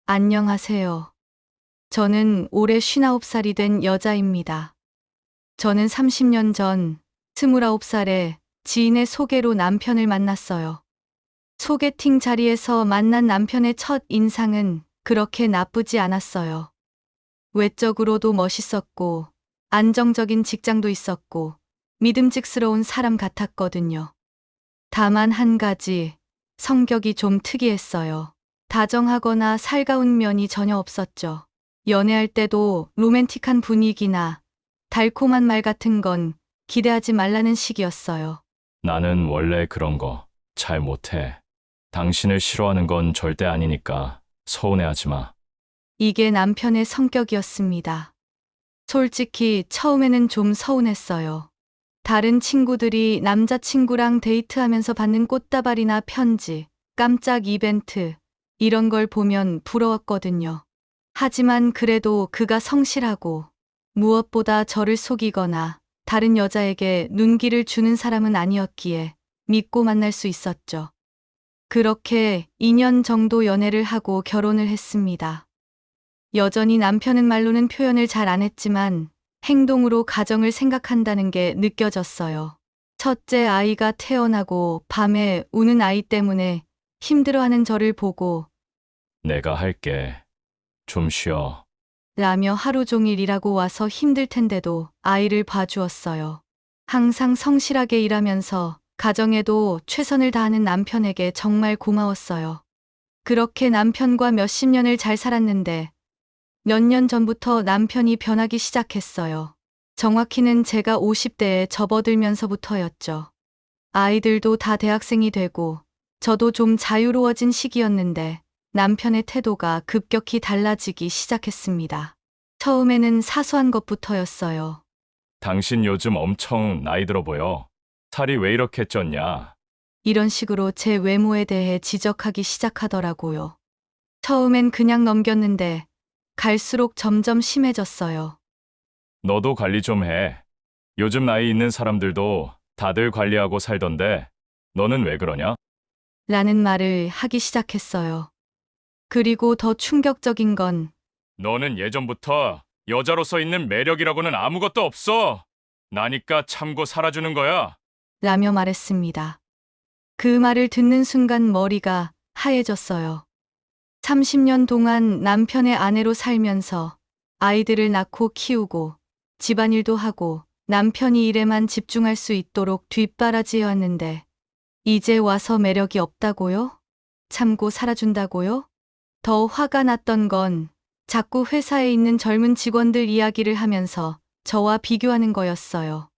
안녕하세요. 저는 올해 59살이 된 여자입니다. 저는 30년 전 29살에 지인의 소개로 남편을 만났어요. 소개팅 자리에서 만난 남편의 첫 인상은 그렇게 나쁘지 않았어요. 외적으로도 멋있었고, 안정적인 직장도 있었고, 믿음직스러운 사람 같았거든요. 다만 한 가지, 성격이 좀 특이했어요. 다정하거나 살가운 면이 전혀 없었죠. 연애할 때도 로맨틱한 분위기나 달콤한 말 같은 건 기대하지 말라는 식이었어요. 나는 원래 그런 거 잘 못해. 당신을 싫어하는 건 절대 아니니까 서운해하지 마. 이게 남편의 성격이었습니다. 솔직히 처음에는 좀 서운했어요. 다른 친구들이 남자친구랑 데이트하면서 받는 꽃다발이나 편지, 깜짝 이벤트, 이런 걸 보면 부러웠거든요. 하지만 그래도 그가 성실하고 무엇보다 저를 속이거나 다른 여자에게 눈길을 주는 사람은 아니었기에 믿고 만날 수 있었죠. 그렇게 2년 정도 연애를 하고 결혼을 했습니다. 여전히 남편은 말로는 표현을 잘 안 했지만 행동으로 가정을 생각한다는 게 느껴졌어요. 첫째 아이가 태어나고 밤에 우는 아이 때문에 힘들어하는 저를 보고 내가 할게. 좀 쉬어. 라며 하루 종일 일하고 와서 힘들 텐데도 아이를 봐주었어요. 항상 성실하게 일하면서 가정에도 최선을 다하는 남편에게 정말 고마웠어요. 그렇게 남편과 몇십 년을 잘 살았는데 몇 년 전부터 남편이 변하기 시작했어요. 정확히는 제가 50대에 접어들면서부터였죠. 아이들도 다 대학생이 되고 저도 좀 자유로워진 시기였는데 남편의 태도가 급격히 달라지기 시작했습니다. 처음에는 사소한 것부터였어요. 당신 요즘 엄청 나이 들어 보여. 살이 왜 이렇게 쪘냐? 이런 식으로 제 외모에 대해 지적하기 시작하더라고요. 처음엔 그냥 넘겼는데 갈수록 점점 심해졌어요. 너도 관리 좀 해. 요즘 나이 있는 사람들도 다들 관리하고 살던데 너는 왜 그러냐? 라는 말을 하기 시작했어요. 그리고 더 충격적인 건 너는 예전부터 여자로서 있는 매력이라고는 아무것도 없어. 나니까 참고 살아주는 거야. 라며 말했습니다. 그 말을 듣는 순간 머리가 하얘졌어요. 30년 동안 남편의 아내로 살면서 아이들을 낳고 키우고 집안일도 하고 남편이 일에만 집중할 수 있도록 뒷바라지해왔는데 이제 와서 매력이 없다고요? 참고 살아준다고요? 더 화가 났던 건 자꾸 회사에 있는 젊은 직원들 이야기를 하면서 저와 비교하는 거였어요.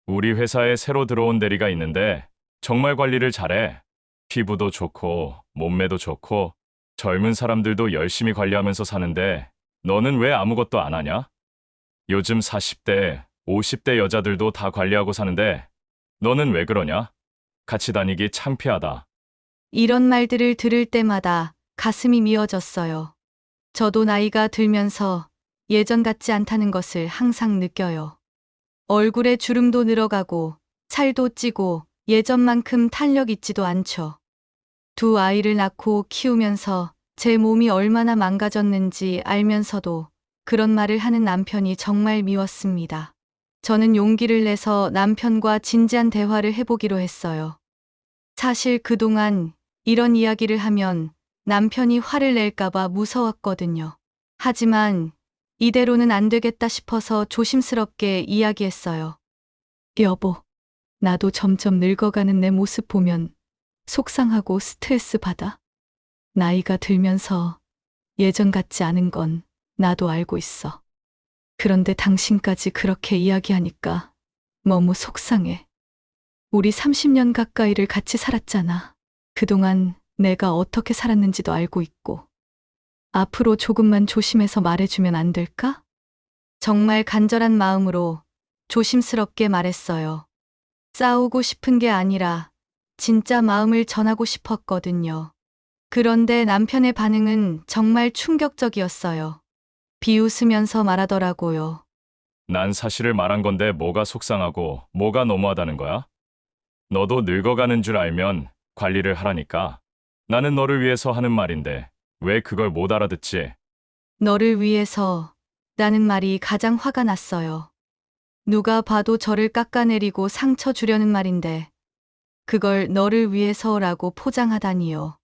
우리 회사에 새로 들어온 대리가 있는데 정말 관리를 잘해. 피부도 좋고 몸매도 좋고 젊은 사람들도 열심히 관리하면서 사는데 너는 왜 아무것도 안 하냐? 요즘 40대, 50대 여자들도 다 관리하고 사는데 너는 왜 그러냐? 같이 다니기 창피하다. 이런 말들을 들을 때마다 가슴이 미어졌어요. 저도 나이가 들면서 예전 같지 않다는 것을 항상 느껴요. 얼굴에 주름도 늘어가고 살도 찌고 예전만큼 탄력 있지도 않죠. 두 아이를 낳고 키우면서 제 몸이 얼마나 망가졌는지 알면서도 그런 말을 하는 남편이 정말 미웠습니다. 저는 용기를 내서 남편과 진지한 대화를 해보기로 했어요. 사실 그동안 이런 이야기를 하면 남편이 화를 낼까봐 무서웠거든요. 하지만 이대로는 안 되겠다 싶어서 조심스럽게 이야기했어요. 여보, 나도 점점 늙어가는 내 모습 보면 속상하고 스트레스 받아. 나이가 들면서 예전 같지 않은 건 나도 알고 있어. 그런데 당신까지 그렇게 이야기하니까 너무 속상해. 우리 30년 가까이를 같이 살았잖아. 그동안 내가 어떻게 살았는지도 알고 있고. 앞으로 조금만 조심해서 말해주면 안 될까? 정말 간절한 마음으로 조심스럽게 말했어요. 싸우고 싶은 게 아니라 진짜 마음을 전하고 싶었거든요. 그런데 남편의 반응은 정말 충격적이었어요. 비웃으면서 말하더라고요. 난 사실을 말한 건데 뭐가 속상하고 뭐가 너무하다는 거야? 너도 늙어가는 줄 알면 관리를 하라니까. 나는 너를 위해서 하는 말인데 왜 그걸 못 알아듣지? 너를 위해서 라는 말이 가장 화가 났어요. 누가 봐도 저를 깎아내리고 상처 주려는 말인데 그걸 너를 위해서라고 포장하다니요.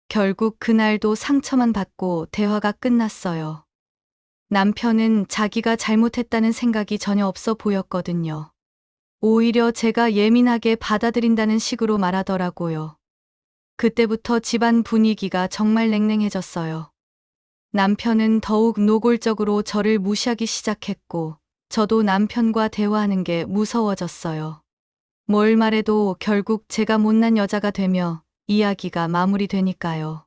결국 그날도 상처만 받고 대화가 끝났어요. 남편은 자기가 잘못했다는 생각이 전혀 없어 보였거든요. 오히려 제가 예민하게 받아들인다는 식으로 말하더라고요. 그때부터 집안 분위기가 정말 냉랭해졌어요. 남편은 더욱 노골적으로 저를 무시하기 시작했고, 저도 남편과 대화하는 게 무서워졌어요. 뭘 말해도 결국 제가 못난 여자가 되며 이야기가 마무리되니까요.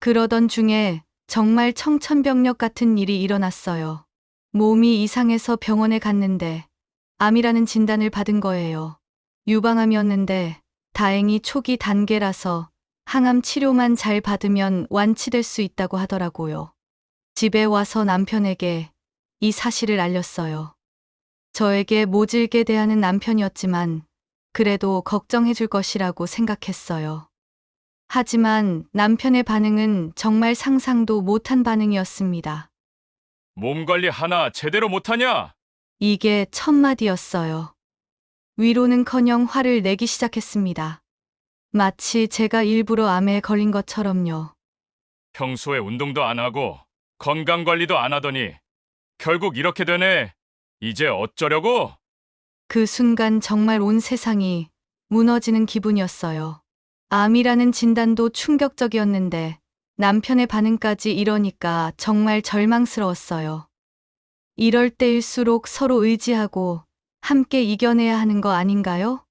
그러던 중에 정말 청천벽력 같은 일이 일어났어요. 몸이 이상해서 병원에 갔는데 암이라는 진단을 받은 거예요. 유방암이었는데 다행히 초기 단계라서 항암 치료만 잘 받으면 완치될 수 있다고 하더라고요. 집에 와서 남편에게 이 사실을 알렸어요. 저에게 모질게 대하는 남편이었지만 그래도 걱정해 줄 것이라고 생각했어요. 하지만 남편의 반응은 정말 상상도 못한 반응이었습니다. 몸 관리 하나 제대로 못하냐? 이게 첫마디였어요. 위로는커녕 화를 내기 시작했습니다. 마치 제가 일부러 암에 걸린 것처럼요. 평소에 운동도 안 하고 건강 관리도 안 하더니 결국 이렇게 되네. 이제 어쩌려고? 그 순간 정말 온 세상이 무너지는 기분이었어요. 암이라는 진단도 충격적이었는데 남편의 반응까지 이러니까 정말 절망스러웠어요. 이럴 때일수록 서로 의지하고 함께 이겨내야 하는 거 아닌가요?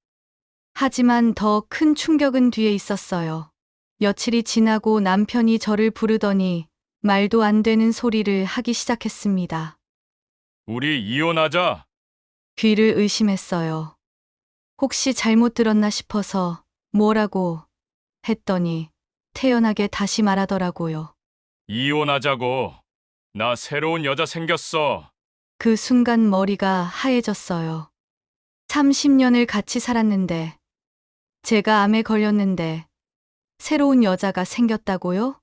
하지만 더 큰 충격은 뒤에 있었어요. 며칠이 지나고 남편이 저를 부르더니 말도 안 되는 소리를 하기 시작했습니다. 우리 이혼하자. 귀를 의심했어요. 혹시 잘못 들었나 싶어서 뭐라고 했더니 태연하게 다시 말하더라고요. 이혼하자고. 나 새로운 여자 생겼어. 그 순간 머리가 하얘졌어요. 30년을 같이 살았는데, 제가 암에 걸렸는데, 새로운 여자가 생겼다고요?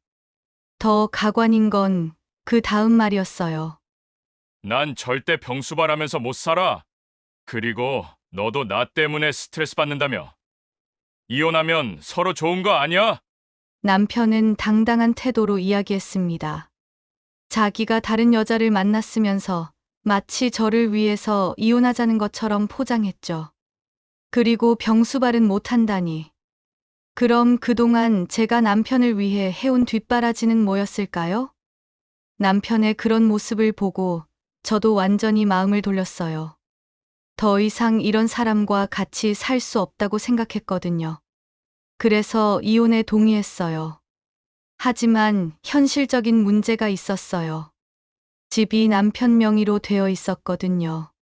더 가관인 건 그 다음 말이었어요. 난 절대 병수발하면서 못 살아. 그리고 너도 나 때문에 스트레스 받는다며. 이혼하면 서로 좋은 거 아니야? 남편은 당당한 태도로 이야기했습니다. 자기가 다른 여자를 만났으면서 마치 저를 위해서 이혼하자는 것처럼 포장했죠. 그리고 병수발은 못한다니. 그럼 그동안 제가 남편을 위해 해온 뒷바라지는 뭐였을까요? 남편의 그런 모습을 보고 저도 완전히 마음을 돌렸어요. 더 이상 이런 사람과 같이 살 수 없다고 생각했거든요. 그래서 이혼에 동의했어요. 하지만 현실적인 문제가 있었어요. 집이 남편 명의로 되어 있었거든요.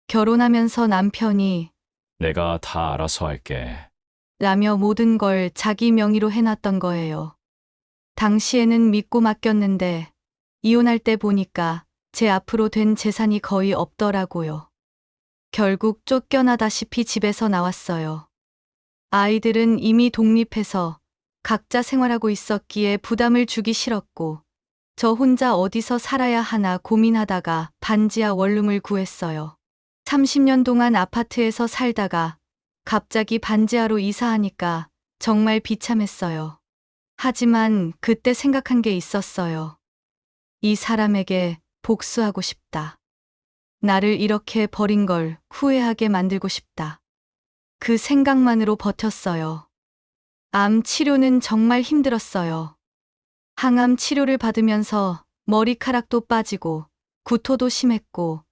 결혼하면서 남편이 내가 다 알아서 할게. 라며 모든 걸 자기 명의로 해놨던 거예요. 당시에는 믿고 맡겼는데 이혼할 때 보니까 제 앞으로 된 재산이 거의 없더라고요. 결국 쫓겨나다시피 집에서 나왔어요. 아이들은 이미 독립해서 각자 생활하고 있었기에 부담을 주기 싫었고 저 혼자 어디서 살아야 하나 고민하다가 반지하 원룸을 구했어요. 30년 동안 아파트에서 살다가 갑자기 반지하로 이사하니까 정말 비참했어요. 하지만 그때 생각한 게 있었어요. 이 사람에게 복수하고 싶다. 나를 이렇게 버린 걸 후회하게 만들고 싶다. 그 생각만으로 버텼어요. 암 치료는 정말 힘들었어요. 항암 치료를 받으면서 머리카락도 빠지고 구토도 심했고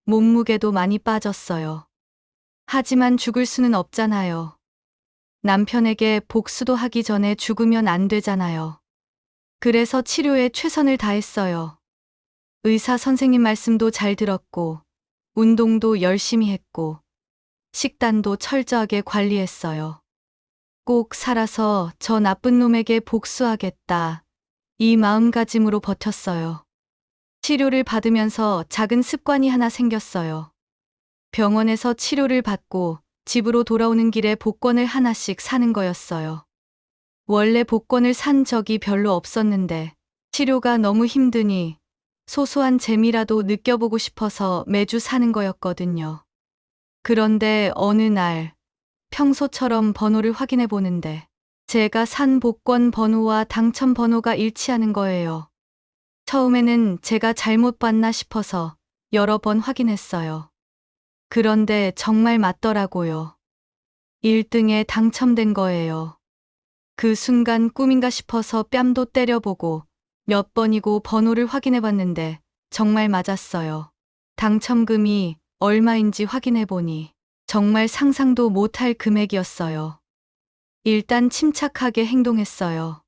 몸무게도 많이 빠졌어요. 하지만 죽을 수는 없잖아요. 남편에게 복수도 하기 전에 죽으면 안 되잖아요. 그래서 치료에 최선을 다했어요. 의사 선생님 말씀도 잘 들었고, 운동도 열심히 했고, 식단도 철저하게 관리했어요. 꼭 살아서 저 나쁜 놈에게 복수하겠다. 이 마음가짐으로 버텼어요. 치료를 받으면서 작은 습관이 하나 생겼어요. 병원에서 치료를 받고 집으로 돌아오는 길에 복권을 하나씩 사는 거였어요. 원래 복권을 산 적이 별로 없었는데 치료가 너무 힘드니 소소한 재미라도 느껴보고 싶어서 매주 사는 거였거든요. 그런데 어느 날 평소처럼 번호를 확인해 보는데 제가 산 복권 번호와 당첨 번호가 일치하는 거예요. 처음에는 제가 잘못 봤나 싶어서 여러 번 확인했어요. 그런데 정말 맞더라고요. 1등에 당첨된 거예요. 그 순간 꿈인가 싶어서 뺨도 때려보고 몇 번이고 번호를 확인해 봤는데 정말 맞았어요. 당첨금이 얼마인지 확인해 보니 정말 상상도 못할 금액이었어요. 일단 침착하게 행동했어요.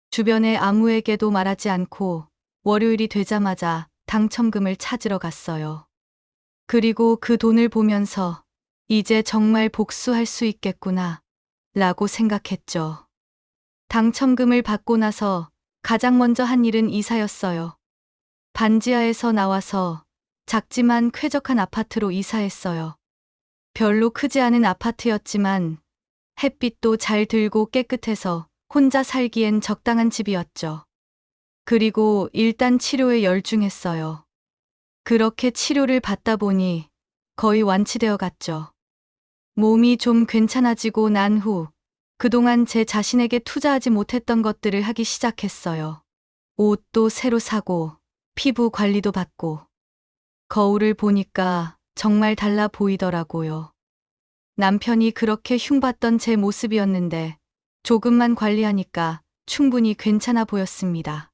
주변에 아무에게도 말하지 않고 월요일이 되자마자 당첨금을 찾으러 갔어요. 그리고 그 돈을 보면서 이제 정말 복수할 수 있겠구나 라고 생각했죠. 당첨금을 받고 나서 가장 먼저 한 일은 이사였어요. 반지하에서 나와서 작지만 쾌적한 아파트로 이사했어요. 별로 크지 않은 아파트였지만 햇빛도 잘 들고 깨끗해서 혼자 살기엔 적당한 집이었죠. 그리고 일단 치료에 열중했어요. 그렇게 치료를 받다 보니 거의 완치되어 갔죠. 몸이 좀 괜찮아지고 난 후 그동안 제 자신에게 투자하지 못했던 것들을 하기 시작했어요. 옷도 새로 사고 피부 관리도 받고 거울을 보니까 정말 달라 보이더라고요. 남편이 그렇게 흉봤던 제 모습이었는데 조금만 관리하니까 충분히 괜찮아 보였습니다.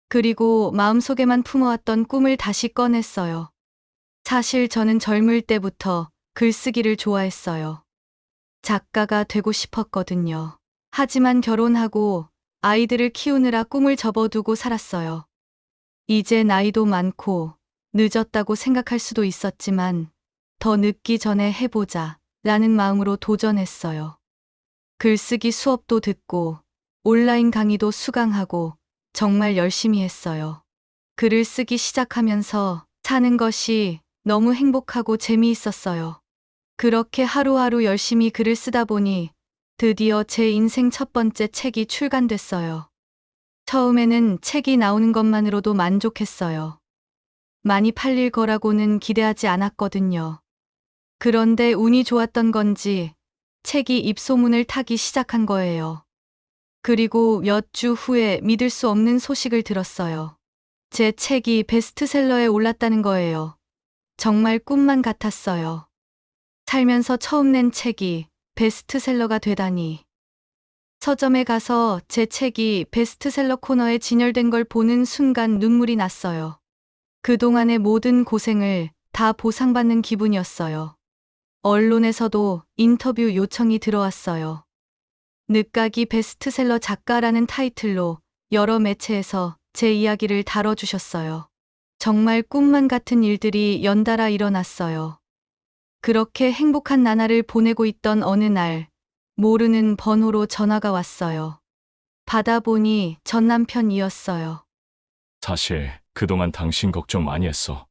그리고 마음속에만 품어왔던 꿈을 다시 꺼냈어요. 사실 저는 젊을 때부터 글쓰기를 좋아했어요. 작가가 되고 싶었거든요. 하지만 결혼하고 아이들을 키우느라 꿈을 접어두고 살았어요. 이제 나이도 많고 늦었다고 생각할 수도 있었지만 더 늦기 전에 해보자 라는 마음으로 도전했어요. 글쓰기 수업도 듣고 온라인 강의도 수강하고 정말 열심히 했어요. 글을 쓰기 시작하면서 사는 것이 너무 행복하고 재미있었어요. 그렇게 하루하루 열심히 글을 쓰다 보니 드디어 제 인생 첫 번째 책이 출간됐어요. 처음에는 책이 나오는 것만으로도 만족했어요. 많이 팔릴 거라고는 기대하지 않았거든요. 그런데 운이 좋았던 건지 책이 입소문을 타기 시작한 거예요. 그리고 몇 주 후에 믿을 수 없는 소식을 들었어요. 제 책이 베스트셀러에 올랐다는 거예요. 정말 꿈만 같았어요. 살면서 처음 낸 책이 베스트셀러가 되다니. 서점에 가서 제 책이 베스트셀러 코너에 진열된 걸 보는 순간 눈물이 났어요. 그동안의 모든 고생을 다 보상받는 기분이었어요. 언론에서도 인터뷰 요청이 들어왔어요. 늦가기 베스트셀러 작가라는 타이틀로 여러 매체에서 제 이야기를 다뤄주셨어요. 정말 꿈만 같은 일들이 연달아 일어났어요. 그렇게 행복한 나날을 보내고 있던 어느 날, 모르는 번호로 전화가 왔어요. 받아보니 전 남편이었어요. 사실 그동안 당신 걱정 많이 했어.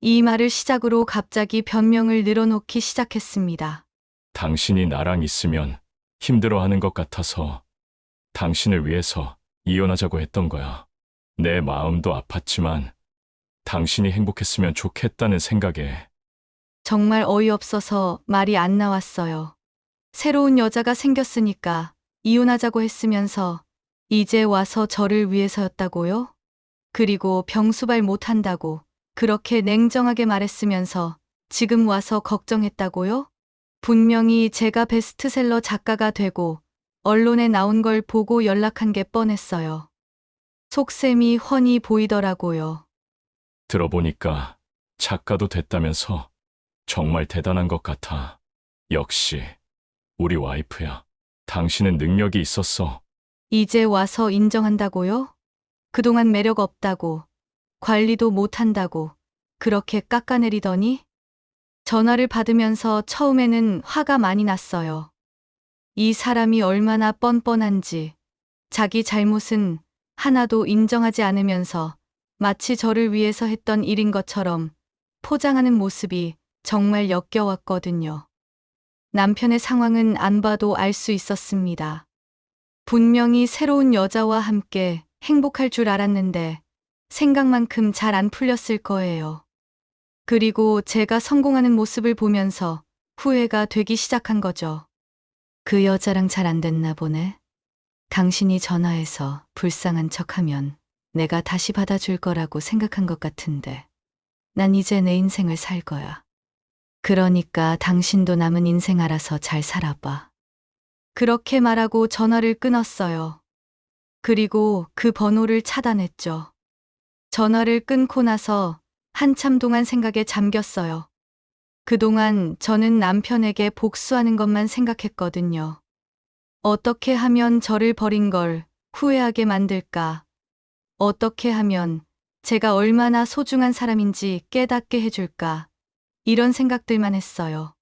이 말을 시작으로 갑자기 변명을 늘어놓기 시작했습니다. 당신이 나랑 있으면 힘들어하는 것 같아서 당신을 위해서 이혼하자고 했던 거야. 내 마음도 아팠지만 당신이 행복했으면 좋겠다는 생각에. 정말 어이없어서 말이 안 나왔어요. 새로운 여자가 생겼으니까 이혼하자고 했으면서 이제 와서 저를 위해서였다고요? 그리고 병수발 못한다고 그렇게 냉정하게 말했으면서 지금 와서 걱정했다고요? 분명히 제가 베스트셀러 작가가 되고 언론에 나온 걸 보고 연락한 게 뻔했어요. 속셈이 훤히 보이더라고요. 들어보니까 작가도 됐다면서 정말 대단한 것 같아. 역시 우리 와이프야. 당신은 능력이 있었어. 이제 와서 인정한다고요? 그동안 매력 없다고, 관리도 못한다고, 그렇게 깎아내리더니? 전화를 받으면서 처음에는 화가 많이 났어요. 이 사람이 얼마나 뻔뻔한지, 자기 잘못은 하나도 인정하지 않으면서 마치 저를 위해서 했던 일인 것처럼 포장하는 모습이 정말 역겨웠거든요. 남편의 상황은 안 봐도 알 수 있었습니다. 분명히 새로운 여자와 함께 행복할 줄 알았는데 생각만큼 잘 안 풀렸을 거예요. 그리고 제가 성공하는 모습을 보면서 후회가 되기 시작한 거죠. 그 여자랑 잘 안 됐나 보네. 당신이 전화해서 불쌍한 척하면 내가 다시 받아줄 거라고 생각한 것 같은데 난 이제 내 인생을 살 거야. 그러니까 당신도 남은 인생 알아서 잘 살아봐. 그렇게 말하고 전화를 끊었어요. 그리고 그 번호를 차단했죠. 전화를 끊고 나서 한참 동안 생각에 잠겼어요. 그동안 저는 남편에게 복수하는 것만 생각했거든요. 어떻게 하면 저를 버린 걸 후회하게 만들까? 어떻게 하면 제가 얼마나 소중한 사람인지 깨닫게 해줄까? 이런 생각들만 했어요.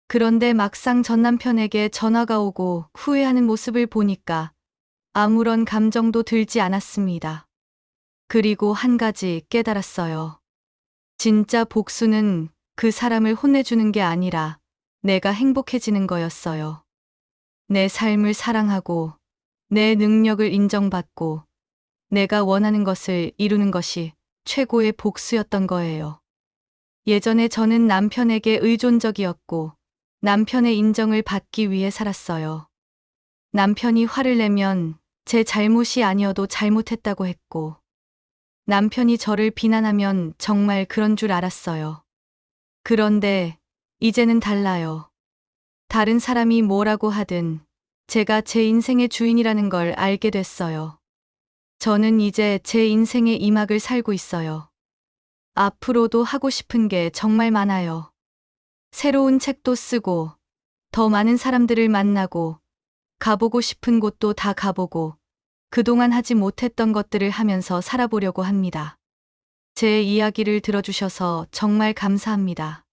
그런데 막상 전 남편에게 전화가 오고 후회하는 모습을 보니까 아무런 감정도 들지 않았습니다. 그리고 한 가지 깨달았어요. 진짜 복수는 그 사람을 혼내주는 게 아니라 내가 행복해지는 거였어요. 내 삶을 사랑하고 내 능력을 인정받고 내가 원하는 것을 이루는 것이 최고의 복수였던 거예요. 예전에 저는 남편에게 의존적이었고 남편의 인정을 받기 위해 살았어요. 남편이 화를 내면 제 잘못이 아니어도 잘못했다고 했고 남편이 저를 비난하면 정말 그런 줄 알았어요. 그런데 이제는 달라요. 다른 사람이 뭐라고 하든 제가 제 인생의 주인이라는 걸 알게 됐어요. 저는 이제 제 인생의 2막을 살고 있어요. 앞으로도 하고 싶은 게 정말 많아요. 새로운 책도 쓰고, 더 많은 사람들을 만나고, 가보고 싶은 곳도 다 가보고, 그동안 하지 못했던 것들을 하면서 살아보려고 합니다. 제 이야기를 들어주셔서 정말 감사합니다.